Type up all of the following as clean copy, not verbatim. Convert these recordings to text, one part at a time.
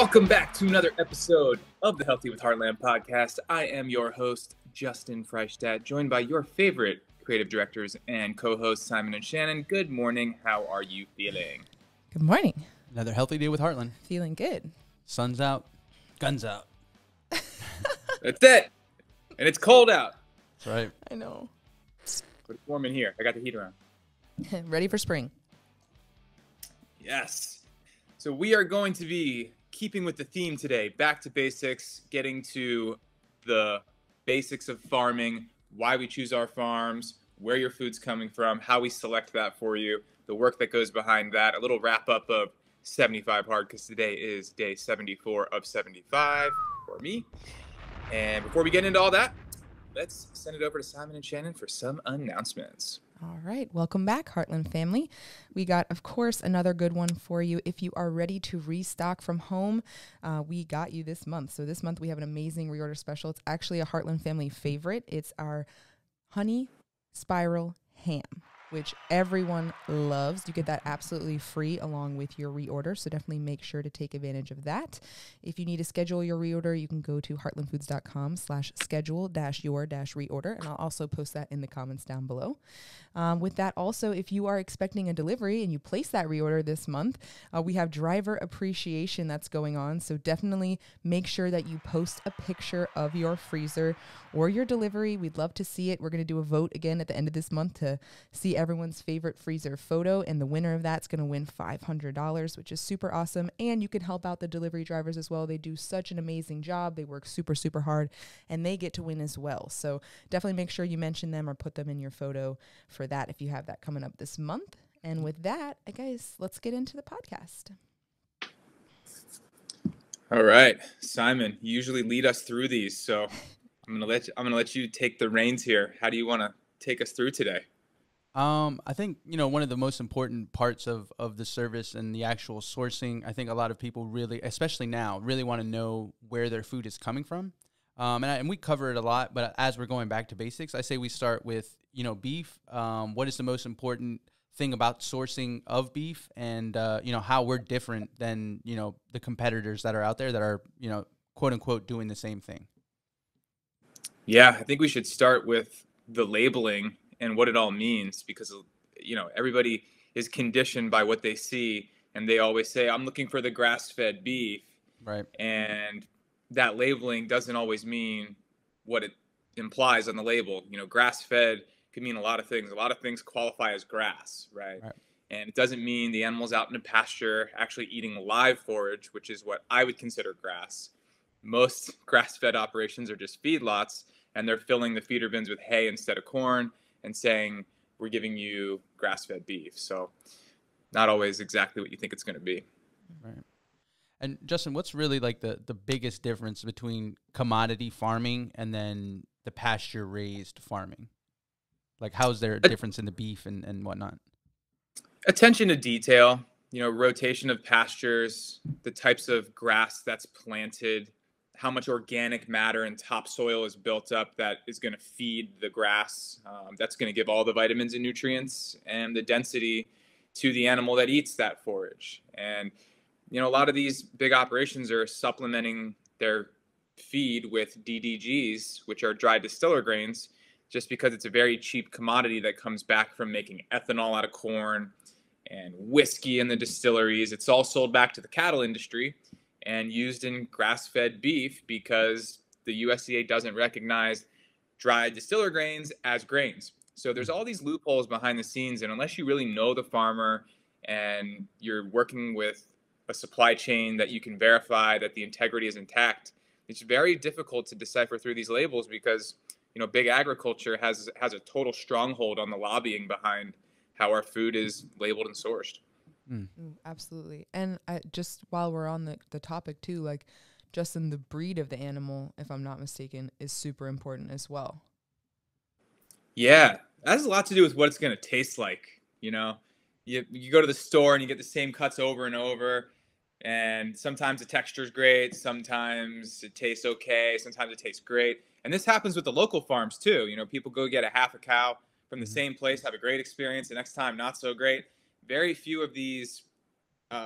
Welcome back to another episode of the Healthy with Heartland podcast. I am your host, Justin Freistadt, joined by your favorite creative directors and co-hosts, Simon and Shannon. Good morning. How are you feeling? Good morning. Another healthy day with Heartland. Feeling good. Sun's out, guns out. That's it. And it's cold out. That's right. I know. But it's warm in here. I got the heater on. Ready for spring. Yes. So we are going to be keeping with the theme today, back to basics, getting to the basics of farming, why we choose our farms, where your food's coming from, how we select that for you, the work that goes behind that, a little wrap up of 75 hard, because today is day 74 of 75 for me. And before we get into all that, let's send it over to Simon and Shannon for some announcements. All right. Welcome back, Heartland family. We got, of course, another good one for you. If you are ready to restock from home, we got you this month. So this month we have an amazing reorder special. It's actually a Heartland family favorite. It's our honey spiral ham, which everyone loves. You get that absolutely free along with your reorder, so definitely make sure to take advantage of that. If you need to schedule your reorder, you can go to heartlandfoods.com/schedule-your-reorder, and I'll also post that in the comments down below. With that also, if you are expecting a delivery and you place that reorder this month, we have driver appreciation that's going on, so definitely make sure that you post a picture of your freezer or your delivery. We'd love to see it. We're going to do a vote again at the end of this month to see everyone's favorite freezer photo, and the winner of that's going to win $500, which is super awesome. And you can help out the delivery drivers as well. They do such an amazing job. They work super, super hard, and they get to win as well. So definitely make sure you mention them or put them in your photo for that if you have that coming up this month. And with that, guys, let's get into the podcast. All right, Simon, you usually lead us through these, so I'm gonna let you take the reins here. How do you want to take us through today? I think, one of the most important parts of the service and the actual sourcing, I think a lot of people really, especially now, really want to know where their food is coming from. And we cover it a lot, but as we're going back to basics, I say we start with, beef. What is the most important thing about sourcing of beef, and, how we're different than, the competitors that are out there that are, quote unquote, doing the same thing. Yeah, I think we should start with the labeling and what it all means, because, everybody is conditioned by what they see, and they always say, I'm looking for the grass-fed beef. Right. And that labeling doesn't always mean what it implies on the label. Grass-fed could mean a lot of things. A lot of things qualify as grass, right? And it doesn't mean the animal's out in a pasture actually eating live forage, which is what I would consider grass. Most grass-fed operations are just feedlots, and they're filling the feeder bins with hay instead of corn and saying, we're giving you grass-fed beef. So not always exactly what you think it's going to be. Right. And Justin, what's really like the biggest difference between commodity farming and then the pasture-raised farming? Like, how's there a difference in the beef and whatnot? Attention to detail, rotation of pastures, the types of grass that's planted, how much organic matter and topsoil is built up that is going to feed the grass. That's going to give all the vitamins and nutrients and the density to the animal that eats that forage. And, a lot of these big operations are supplementing their feed with DDGs, which are dried distiller grains, just because it's a very cheap commodity that comes back from making ethanol out of corn and whiskey in the distilleries. It's all sold back to the cattle industry and used in grass-fed beef because the USDA doesn't recognize dried distiller grains as grains. So there's all these loopholes behind the scenes, and unless you really know the farmer and you're working with a supply chain that you can verify that the integrity is intact, it's very difficult to decipher through these labels because, big agriculture has a total stronghold on the lobbying behind how our food is labeled and sourced. Absolutely. And just while we're on the topic too, like, Justin, the breed of the animal, if I'm not mistaken, is super important as well. Yeah, that has a lot to do with what it's going to taste like. You go to the store and you get the same cuts over and over, and sometimes the texture is great, sometimes it tastes okay, sometimes it tastes great. And this happens with the local farms too. People go get a half a cow from the same place, have a great experience, the next time not so great. Very few of these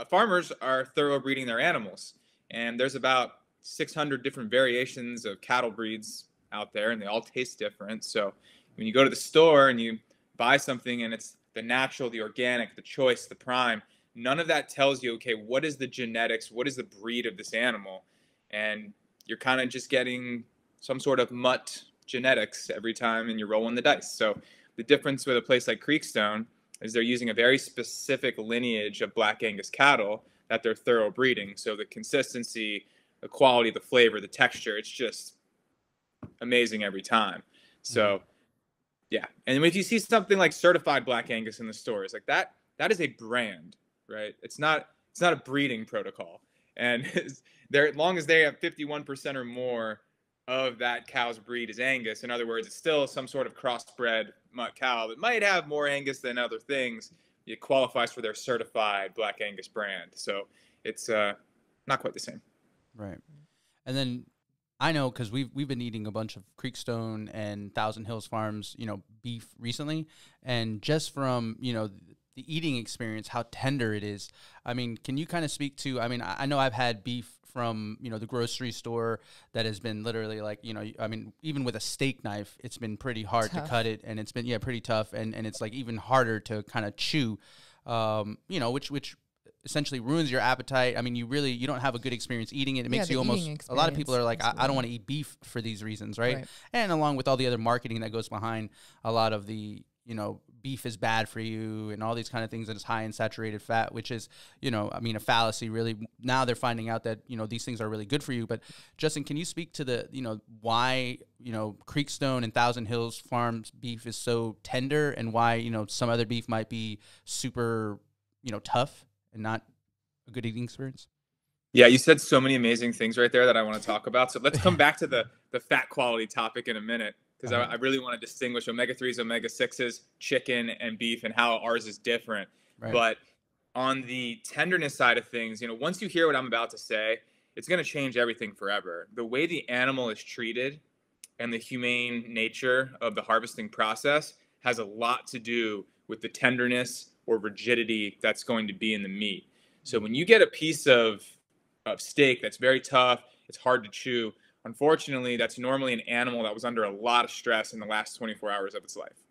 farmers are thorough breeding their animals. And there's about 600 different variations of cattle breeds out there, and they all taste different. So when you go to the store and you buy something and it's the natural, the organic, the choice, the prime, none of that tells you, okay, what is the genetics? What is the breed of this animal? And you're kind of just getting some sort of mutt genetics every time, and you're rolling the dice. So the difference with a place like Creekstone is they're using a very specific lineage of Black Angus cattle that they're thorough breeding. So the consistency, the quality, the flavor, the texture, it's just amazing every time. So yeah. And if you see something like certified Black Angus in the stores, like that is a brand, right? It's not a breeding protocol. And they're, as long as they have 51% or more of that cow's breed is Angus, in other words, it's still some sort of crossbred mutt cow that might have more Angus than other things, it qualifies for their certified Black Angus brand. So it's not quite the same. Right. And then I know, because we've been eating a bunch of Creekstone and Thousand Hills Farms, beef recently, and just from, the eating experience, how tender it is. I mean, can you kind of speak to, I know I've had beef from, the grocery store that has been literally like, even with a steak knife, it's been pretty hard to cut it, and it's been, pretty tough. And it's like even harder to kind of chew, which essentially ruins your appetite. I mean, you don't have a good experience eating it. It makes you almost, a lot of people are like, I don't want to eat beef for these reasons. Right. And along with all the other marketing that goes behind a lot of the, beef is bad for you and all these kind of things, and it's high in saturated fat, which is, a fallacy really. Now they're finding out that, these things are really good for you. But Justin, can you speak to the, why, Creekstone and Thousand Hills Farms beef is so tender, and why, some other beef might be super, tough and not a good eating experience? Yeah, you said so many amazing things right there that I want to talk about. So let's come back to the fat quality topic in a minute, because I really want to distinguish omega-3s, omega-6s, chicken, and beef, and how ours is different. Right. But on the tenderness side of things, once you hear what I'm about to say, it's going to change everything forever. The way the animal is treated and the humane nature of the harvesting process has a lot to do with the tenderness or rigidity that's going to be in the meat. So when you get a piece of steak that's very tough, it's hard to chew, unfortunately, that's normally an animal that was under a lot of stress in the last 24 hours of its life.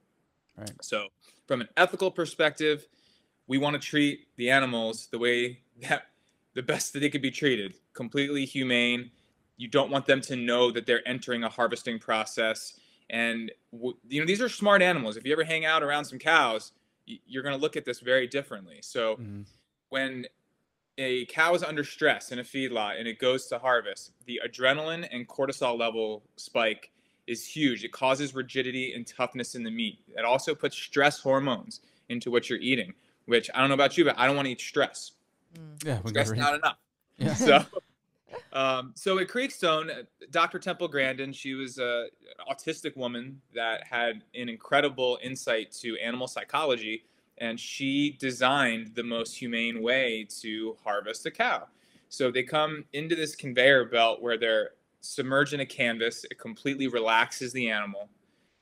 Right. So from an ethical perspective, we want to treat the animals the way that the best that they could be treated, completely humane. You don't want them to know that they're entering a harvesting process. And, these are smart animals. If you ever hang out around some cows, you're going to look at this very differently. So when a cow is under stress in a feedlot and it goes to harvest, the adrenaline and cortisol level spike is huge. It causes rigidity and toughness in the meat. It also puts stress hormones into what you're eating, which I don't know about you, but I don't want to eat stress. Yeah, stress not enough. Yeah. So at Creekstone, Dr. Temple Grandin, she was an autistic woman that had an incredible insight to animal psychology. And she designed the most humane way to harvest a cow. So they come into this conveyor belt where they're submerged in a canvas. It completely relaxes the animal.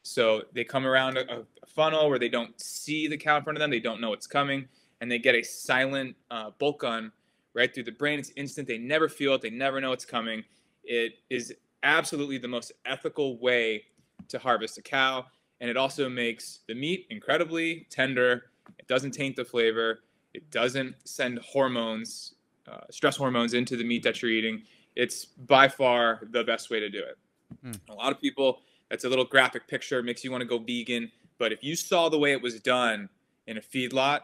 So they come around a funnel where they don't see the cow in front of them. They don't know it's coming. And they get a silent bolt gun right through the brain. It's instant. They never feel it. They never know it's coming. It is absolutely the most ethical way to harvest a cow. And it also makes the meat incredibly tender. It doesn't taint the flavor. It doesn't send hormones, stress hormones into the meat that you're eating. It's by far the best way to do it. A lot of people, that's a little graphic picture, makes you want to go vegan. But if you saw the way it was done in a feedlot,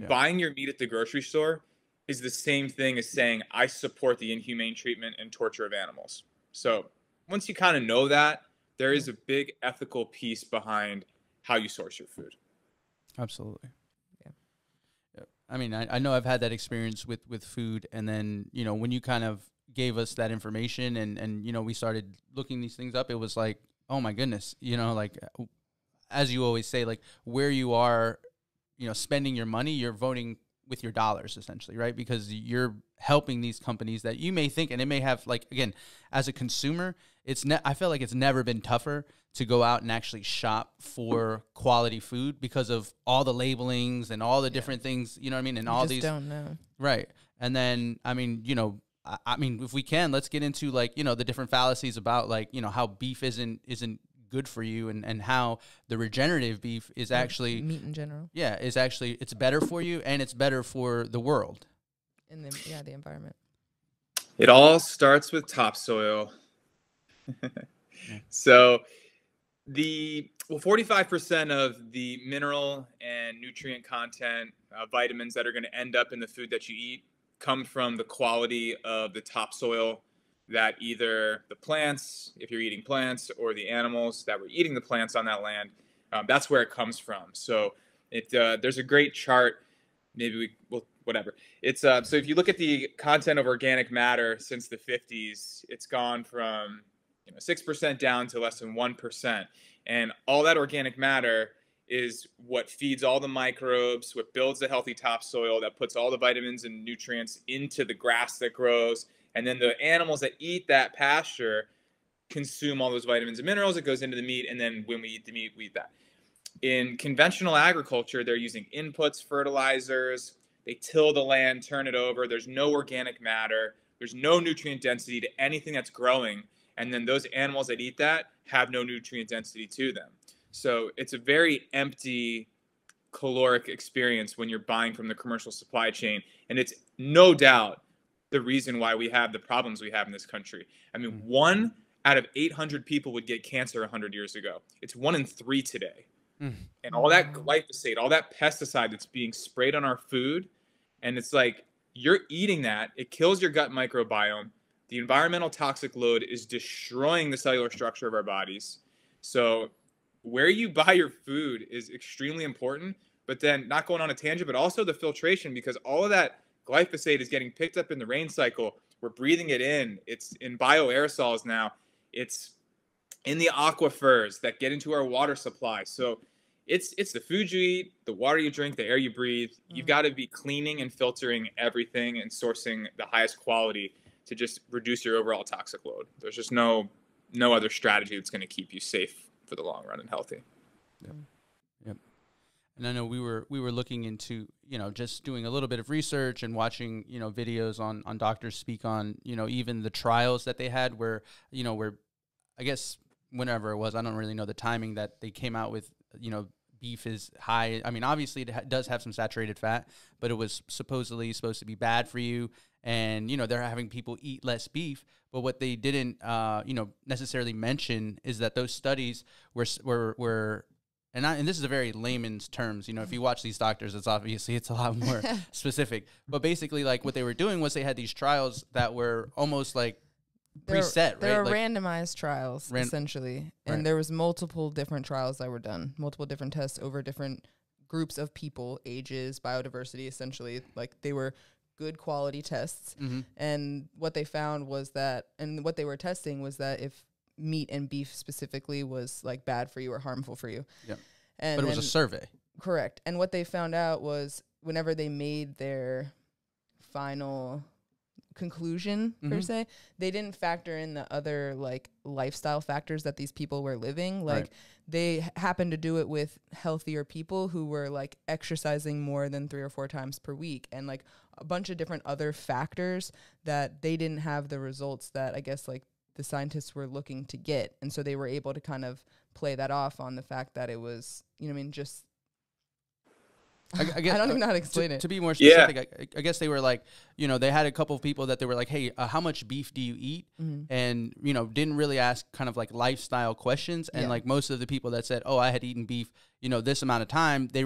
buying your meat at the grocery store is the same thing as saying, I support the inhumane treatment and torture of animals. So once you kind of know that, there is a big ethical piece behind how you source your food. Absolutely. I mean, I know I've had that experience with food, and then, when you kind of gave us that information and we started looking these things up, it was like, oh my goodness, like, as you always say, like, where you are, spending your money, you're voting with your dollars essentially, right? Because you're helping these companies that you may think, and it may have, like, again, as a consumer, I feel like it's never been tougher to go out and actually shop for quality food because of all the labelings and all the different things, you know what I mean? And all these don't know. Right. And then, I mean, I mean, if we can, let's get into like, the different fallacies about like, how beef isn't good for you, and how the regenerative beef is actually meat in general. Yeah, is actually, it's better for you, and it's better for the world. And the environment. It all starts with topsoil. So 45% of the mineral and nutrient content, vitamins that are going to end up in the food that you eat come from the quality of the topsoil that either the plants, if you're eating plants, or the animals that were eating the plants on that land, that's where it comes from. So there's a great chart. Maybe whatever. It's so if you look at the content of organic matter since the 50s, it's gone from 6% down to less than 1%. And all that organic matter is what feeds all the microbes, what builds the healthy topsoil, that puts all the vitamins and nutrients into the grass that grows. And then the animals that eat that pasture consume all those vitamins and minerals. It goes into the meat. And then when we eat the meat, we eat that. In conventional agriculture, they're using inputs, fertilizers. They till the land, turn it over. There's no organic matter. There's no nutrient density to anything that's growing. And then those animals that eat that have no nutrient density to them. So it's a very empty, caloric experience when you're buying from the commercial supply chain. And it's no doubt the reason why we have the problems we have in this country. I mean, 1 out of 800 people would get cancer 100 years ago. It's 1 in 3 today. And all that glyphosate, all that pesticide that's being sprayed on our food, and it's like you're eating that, it kills your gut microbiome. The environmental toxic load is destroying the cellular structure of our bodies. So where you buy your food is extremely important, but then not going on a tangent, but also the filtration, because all of that glyphosate is getting picked up in the rain cycle. We're breathing it in. It's in bioaerosols now. It's in the aquifers that get into our water supply. So it's the food you eat, the water you drink, the air you breathe. You've got to be cleaning and filtering everything and sourcing the highest quality to just reduce your overall toxic load. There's just no other strategy that's going to keep you safe for the long run and healthy. Yep. And I know we were looking into, just doing a little bit of research and watching, videos on doctors speak on, even the trials that they had where I guess whenever it was, I don't really know the timing that they came out with, beef is high. I mean, obviously it does have some saturated fat, but it was supposedly supposed to be bad for you. And, they're having people eat less beef. But what they didn't, necessarily mention is that those studies were and this is a very layman's terms. If you watch these doctors, it's a lot more specific. But basically, like what they were doing was they had these trials that were almost like preset, There right? were randomized trials, essentially. And there was multiple different trials that were done, multiple different tests over different groups of people, ages, biodiversity, essentially. Like they were good quality tests. And what they found was that, and what they were testing was that if meat and beef specifically was like bad for you or harmful for you. Yep. And but it was a survey. Correct. And what they found out was whenever they made their final conclusion per se, they didn't factor in the other like lifestyle factors that these people were living. Like they happened to do it with healthier people who were like exercising more than 3 or 4 times per week, and like a bunch of different other factors that they didn't have the results that I guess like the scientists were looking to get. And so they were able to kind of play that off on the fact that it was, just I guess, I don't even know how to explain it. To be more specific, I guess they were like, they had a couple of people that they were like, hey, how much beef do you eat? And, didn't really ask kind of like lifestyle questions. And like most of the people that said, oh, I had eaten beef, this amount of time, they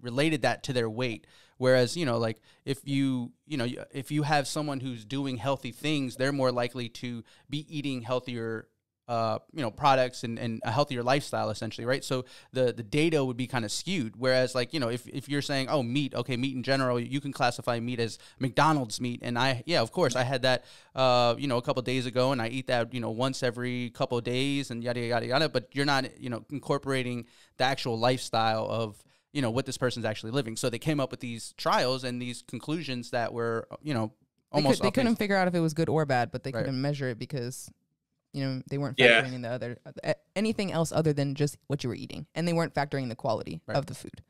related that to their weight. Whereas, like if if you have someone who's doing healthy things, they're more likely to be eating healthier products and a healthier lifestyle, essentially, right? So the data would be kind of skewed. Whereas, like, if you're saying, oh, meat in general, you can classify meat as McDonald's meat. And of course, I had that, a couple of days ago, and I eat that, once every couple of days and yada, yada, yada. But you're not, incorporating the actual lifestyle of, what this person's actually living. So they came up with these trials and these conclusions that were, almost they couldn't figure out if it was good or bad, but they couldn't measure it because they weren't factoring in the other anything else other than just what you were eating, and they weren't factoring the quality of the food.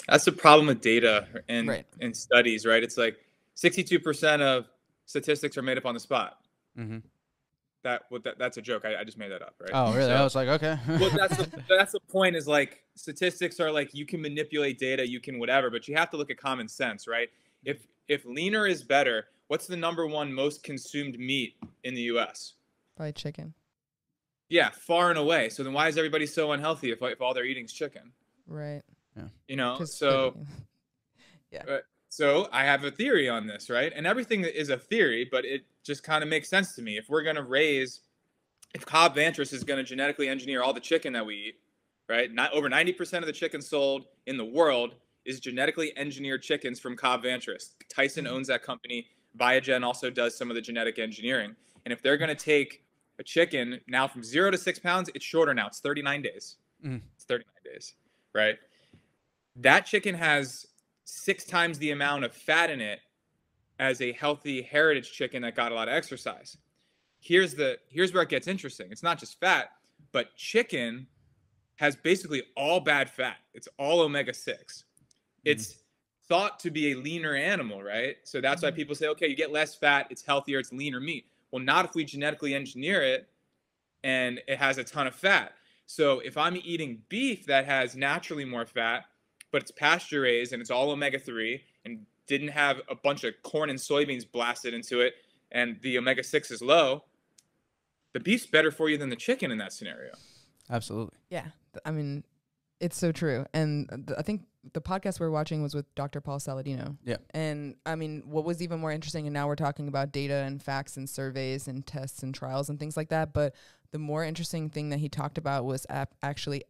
That's the problem with data and studies, right? It's like 62% of statistics are made up on the spot. Mm-hmm. That's a joke. I just made that up, right? Oh, really? So, I was like, okay. Well, that's the point, is like statistics are like, you can manipulate data, you can whatever, but you have to look at common sense, right? If leaner is better, what's the number one most consumed meat in the U.S.? Probably chicken. Yeah, far and away. So then why is everybody so unhealthy if all they're eating is chicken? Right. Yeah. You know, so yeah. So I have a theory on this, right? And everything is a theory, but it just kind of makes sense to me. If Cobb Vantress is going to genetically engineer all the chicken that we eat, right? Not over 90% of the chicken sold in the world is genetically engineered chickens from Cobb Vantress. Tyson owns that company. Biogen also does some of the genetic engineering. And if they're going to take a chicken now from 0 to 6 pounds, it's shorter now. It's 39 days. It's 39 days, right? That chicken has 6 times the amount of fat in it as a healthy heritage chicken that got a lot of exercise. Here's where it gets interesting. It's not just fat, but chicken has basically all bad fat. It's all omega-6. It's thought to be a leaner animal, right? So that's why people say, okay, you get less fat, it's healthier, it's leaner meat. Well, not if we genetically engineer it and it has a ton of fat. So if I'm eating beef that has naturally more fat, but it's pasture raised and it's all omega-3 and didn't have a bunch of corn and soybeans blasted into it, and the omega-6 is low, the beef's better for you than the chicken in that scenario. Absolutely. Yeah. I mean, it's so true. And I think the podcast we're watching was with Dr. Paul Saladino. Yeah. And I mean, what was even more interesting, and now we're talking about data and facts and surveys and tests and trials and things like that, but the more interesting thing that he talked about was actually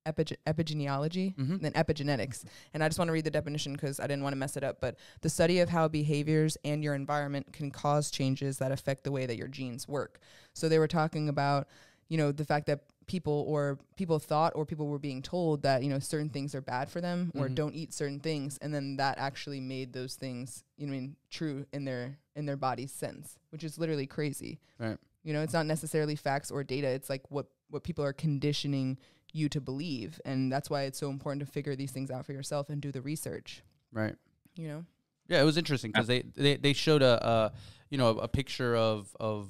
epigenealogy than epigenetics. And I just want to read the definition because I didn't want to mess it up. But the study of how behaviors and your environment can cause changes that affect the way that your genes work. So they were talking about, you know, the fact that people thought, or people were being told that, you know, certain things are bad for them or don't eat certain things. And then that actually made those things, you know, true in their body's sense, which is literally crazy. Right. You know, it's not necessarily facts or data. It's like what people are conditioning you to believe. And that's why it's so important to figure these things out for yourself and do the research. Right. You know? Yeah, it was interesting because they showed a picture of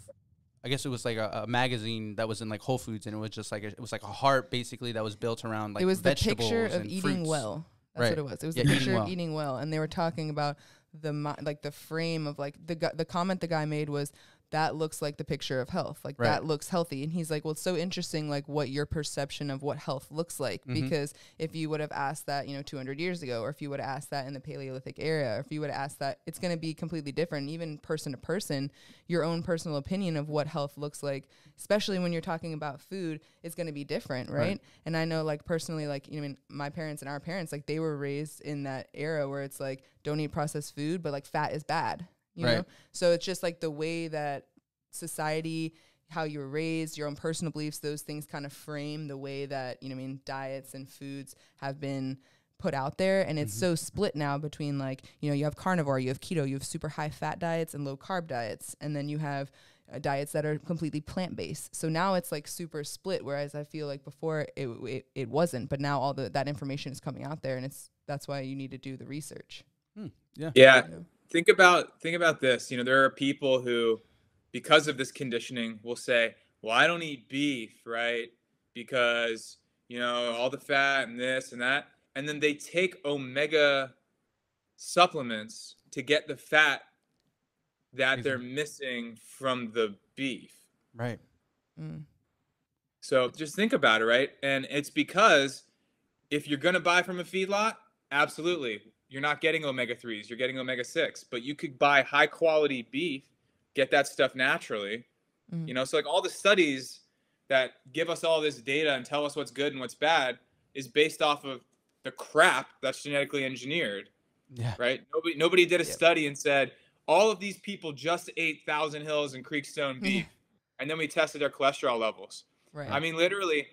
I guess it was like a magazine that was in like Whole Foods, and it was just like it was like a heart basically that was built around like it was vegetables. The picture of and eating fruits. well. That's what it was. It was the picture of eating well, and they were talking about the frame of like the comment the guy made was, that looks like the picture of health. Like that looks healthy. And he's like, well, it's so interesting, like what your perception of what health looks like. Because if you would have asked that, you know, 200 years ago, or if you would have asked that in the Paleolithic era, or if you would have asked that, it's going to be completely different. Even person to person, your own personal opinion of what health looks like, especially when you're talking about food, is going to be different. Right. And I know, like, personally, like, you know, I mean, my parents and our parents, like, they were raised in that era where it's like, don't eat processed food, but like fat is bad. You know? So it's just like the way that society, how you were raised, your own personal beliefs, those things kind of frame the way that, you know, I mean, diets and foods have been put out there. And it's so split now between, like, you know, you have carnivore, you have keto, you have super high fat diets and low carb diets. And then you have diets that are completely plant-based. So now it's like super split. Whereas I feel like before it wasn't, but now all that information is coming out there, and that's why you need to do the research. Yeah. You know? Think about this. You know, there are people who, because of this conditioning, will say, well, I don't eat beef, right? Because, you know, all the fat and this and that. And then they take omega supplements to get the fat that they're missing from the beef. Right. So just think about it, right? And it's because if you're going to buy from a feedlot, absolutely, you're not getting omega-3s, you're getting omega-6. But you could buy high-quality beef, get that stuff naturally. You know, so like all the studies that give us all this data and tell us what's good and what's bad is based off of the crap that's genetically engineered. Yeah. Right? Nobody did a study and said, all of these people just ate Thousand Hills and Creekstone beef, and then we tested their cholesterol levels. Right. I mean, literally,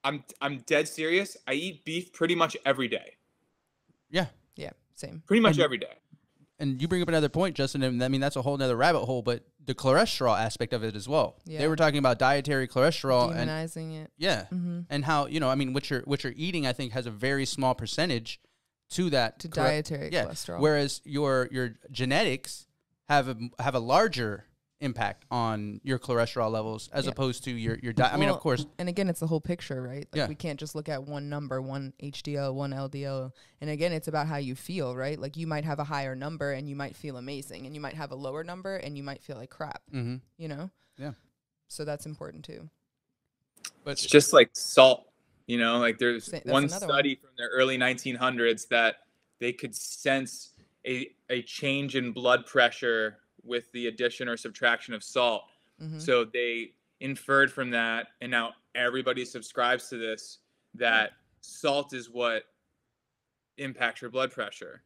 I'm dead serious. I eat beef pretty much every day. Yeah. Yeah, same. Pretty much every day. And you bring up another point, Justin, and I mean, that's a whole nother rabbit hole, but the cholesterol aspect of it as well. Yeah. They were talking about dietary cholesterol. Demonizing it. Yeah. And how, you know, I mean, what you're eating, I think, has a very small percentage to that. To dietary cholesterol. Whereas your genetics have a larger impact on your cholesterol levels as opposed to your diet. I mean, of course. And again, it's the whole picture, right? Like, yeah. we can't just look at one number, one HDL, one LDL. And again, it's about how you feel, right? Like, you might have a higher number and you might feel amazing, and you might have a lower number and you might feel like crap, you know? Yeah. So that's important too. But it's just like salt, you know, like there's one study from the early 1900s that they could sense a change in blood pressure with the addition or subtraction of salt. So they inferred from that, and now everybody subscribes to this, that salt is what impacts your blood pressure.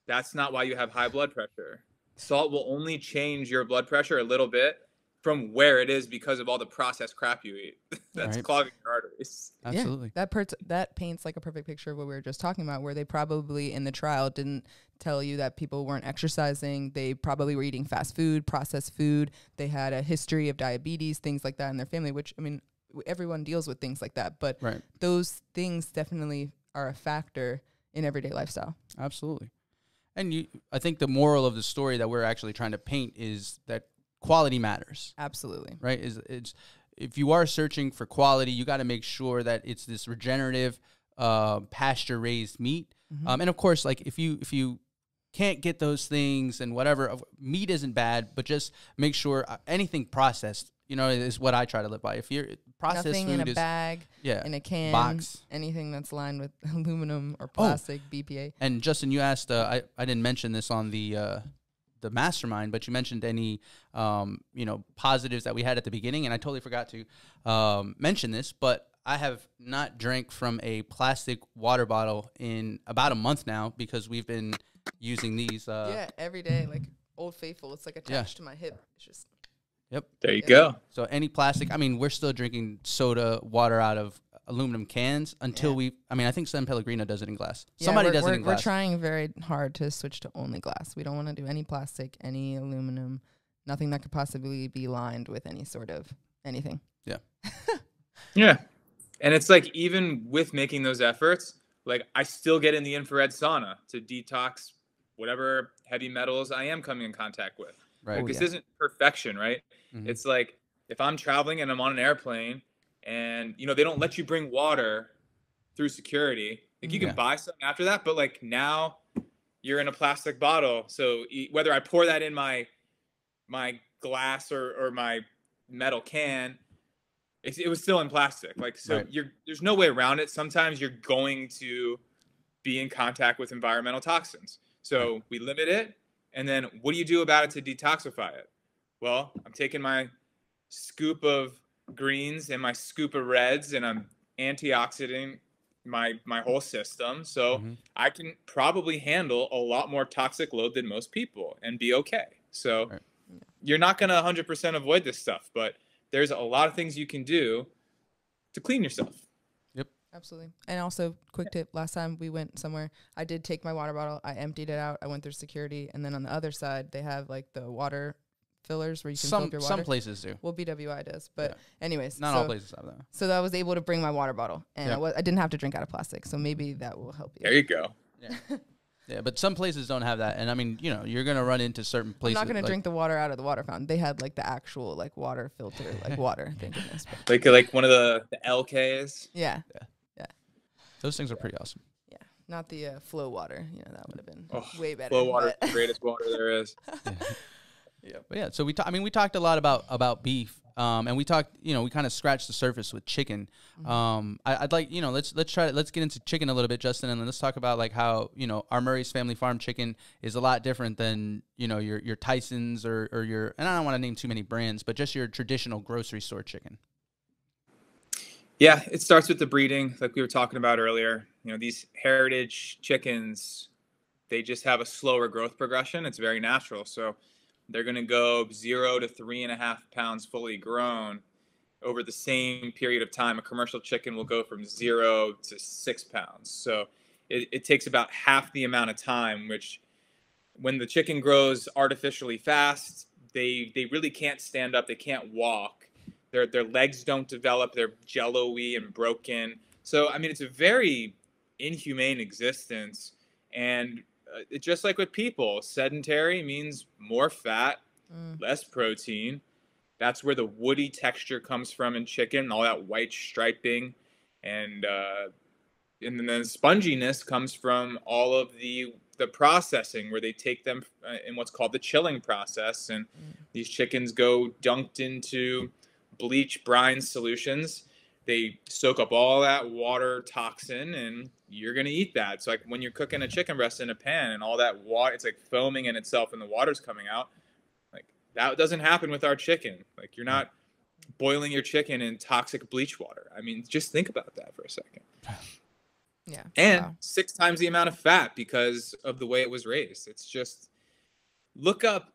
That's not why you have high blood pressure. Salt will only change your blood pressure a little bit from where it is because of all the processed crap you eat that's clogging your arteries. Absolutely. Yeah, that paints like a perfect picture of what we were just talking about, where they probably in the trial didn't tell you that people weren't exercising. They probably were eating fast food, processed food. They had a history of diabetes, things like that in their family, which, I mean, everyone deals with things like that. But those things definitely are a factor in everyday lifestyle. Absolutely. And I think the moral of the story that we're actually trying to paint is that quality matters. Absolutely. Right? It's if you are searching for quality, you got to make sure that it's this regenerative, pasture-raised meat. And of course, like if you can't get those things and whatever, meat isn't bad, but just make sure anything processed, you know, is what I try to live by. If you're processed nothing food in a bag, in a can, box, anything that's lined with aluminum or plastic, BPA. And Justin, you asked, I didn't mention this on the mastermind, but you mentioned any positives that we had at the beginning, and I totally forgot to mention this, but I have not drank from a plastic water bottle in about a month now because we've been using these every day, like Old Faithful. It's like attached to my hip. It's just there you go. So any plastic, I mean, we're still drinking soda water out of aluminum cans until I think San Pellegrino does it in glass. Somebody does it in glass. We're trying very hard to switch to only glass. We don't want to do any plastic, any aluminum, nothing that could possibly be lined with any sort of anything. Yeah. Yeah. And it's like, even with making those efforts, like I still get in the infrared sauna to detox whatever heavy metals I am coming in contact with. Right. Like, this isn't perfection, right? It's like if I'm traveling and I'm on an airplane and, you know, they don't let you bring water through security. Like, you can buy some after that, but like now you're in a plastic bottle. So whether I pour that in my glass or my metal can, it was still in plastic. Like, so there's no way around it. Sometimes you're going to be in contact with environmental toxins. So we limit it. And then what do you do about it to detoxify it? Well, I'm taking my scoop of greens and my scoop of reds, and I'm antioxidating my whole system. So I can probably handle a lot more toxic load than most people and be okay. So you're not going to 100% avoid this stuff, but there's a lot of things you can do to clean yourself. Yep. Absolutely. And also, quick tip, last time we went somewhere, I did take my water bottle, I emptied it out, I went through security, and then on the other side, they have like the water fillers where you can fill up your water. Some places do. Well, BWI does. But anyways. Not all places have that. So I was able to bring my water bottle, and I didn't have to drink out of plastic, so maybe that will help you. There you go. Yeah. Yeah, but some places don't have that. And I mean, you know, you're going to run into certain places. I'm not going to drink the water out of the water fountain. They had like the actual like water filter, like water. Thank goodness. Like one of the LKs. Yeah. Those things are pretty awesome. Yeah. Not the flow water. You know, that would have been way better. Flow water is the greatest water there is. But yeah, so we talked a lot about beef. And we talked, you know, we kind of scratched the surface with chicken. I'd like, you know, let's get into chicken a little bit, Justin, and then let's talk about like how, you know, our Murray's Family Farm chicken is a lot different than, you know, your Tyson's or your, and I don't want to name too many brands, but just your traditional grocery store chicken. Yeah, it starts with the breeding, like we were talking about earlier. You know, these heritage chickens, they just have a slower growth progression. It's very natural. So they're going to go 0 to 3.5 pounds fully grown over the same period of time. A commercial chicken will go from 0 to 6 pounds. So it takes about half the amount of time, which when the chicken grows artificially fast, they really can't stand up. They can't walk. Their legs don't develop. They're jello-y and broken. So, I mean, it's a very inhumane existence. And it's just like with people. Sedentary means more fat, less protein. That's where the woody texture comes from in chicken, all that white striping, and then the sponginess comes from all of the processing, where they take them in what's called the chilling process, and these chickens go dunked into bleach brine solutions. They soak up all that water toxin, and you're going to eat that. So like when you're cooking a chicken breast in a pan and all that water, it's like foaming in itself and the water's coming out. Like that doesn't happen with our chicken. Like you're not boiling your chicken in toxic bleach water. I mean, just think about that for a second. Yeah. And 6 times the amount of fat because of the way it was raised. It's just, look up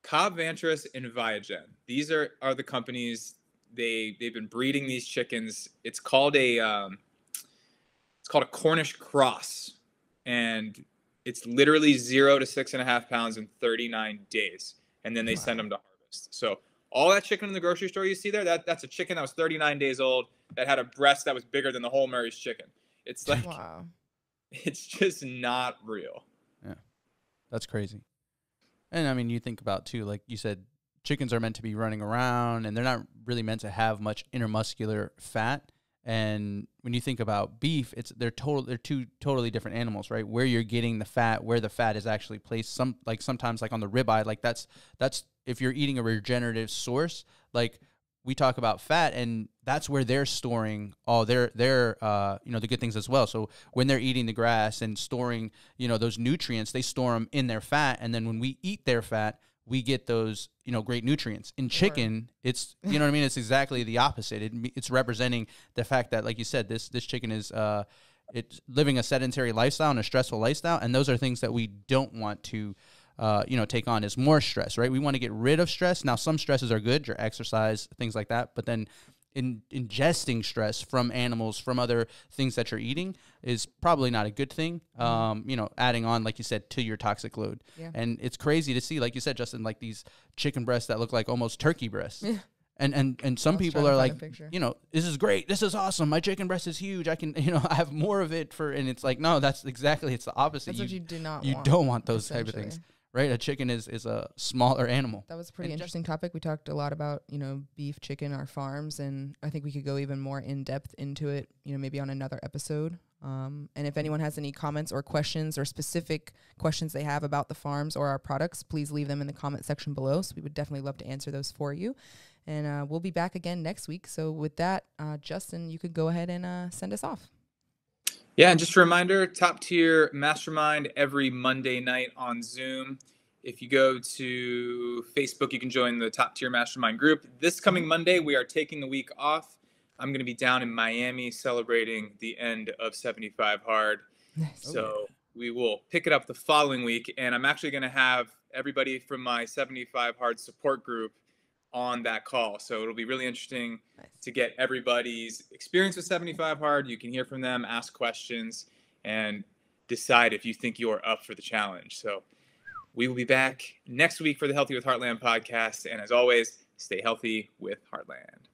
Cobb Vantress and Viagen. These are the companies. They've been breeding these chickens. It's called a Cornish cross, and it's literally 0 to 6.5 pounds in 39 days, and then they send them to harvest. So all that chicken in the grocery store you see there, that's a chicken that was 39 days old that had a breast that was bigger than the whole Murray's chicken. It's like, it's just not real. Yeah, that's crazy. And I mean, you think about too, like you said, chickens are meant to be running around, and they're not really meant to have much intermuscular fat. And when you think about beef, they're two totally different animals, right? Where you're getting the fat, where the fat is actually placed. Sometimes like on the ribeye, like that's if you're eating a regenerative source, like we talk about fat, and that's where they're storing all their the good things as well. So when they're eating the grass and storing, those nutrients, they store them in their fat, and then when we eat their fat, we get those, great nutrients. In chicken, it's, what I mean? It's exactly the opposite. It's representing the fact that, like you said, this chicken is it's living a sedentary lifestyle and a stressful lifestyle, and those are things that we don't want to take on, is more stress, right? We want to get rid of stress. Now, some stresses are good, your exercise, things like that, but then ingesting stress from animals, from other things that you're eating, is probably not a good thing. Adding on, like you said, to your toxic load. Yeah. And it's crazy to see, like you said, Justin, like these chicken breasts that look like almost turkey breasts. Yeah. And some people are like, this is great. This is awesome. My chicken breast is huge. I can, I have more of it and it's like, no, it's the opposite. That's what you do not want. You don't want those type of things. Right, a chicken is a smaller animal. That was a pretty interesting topic. We talked a lot about, beef, chicken, our farms, and I think we could go even more in depth into it, maybe on another episode. And if anyone has any comments or questions or specific questions they have about the farms or our products, please leave them in the comment section below. So we would definitely love to answer those for you. And we'll be back again next week. So with that, Justin, you could go ahead and send us off. Yeah, and just a reminder, Top Tier Mastermind every Monday night on Zoom. If you go to Facebook, you can join the Top Tier Mastermind group. This coming Monday, we are taking the week off. I'm going to be down in Miami celebrating the end of 75 Hard. Nice. So we will pick it up the following week, and I'm actually going to have everybody from my 75 Hard support group on that call. So it'll be really interesting to get everybody's experience with 75 Hard. You can hear from them, ask questions, and decide if you think you're up for the challenge. So we will be back next week for the Healthy with Heartland podcast. And as always, stay healthy with Heartland.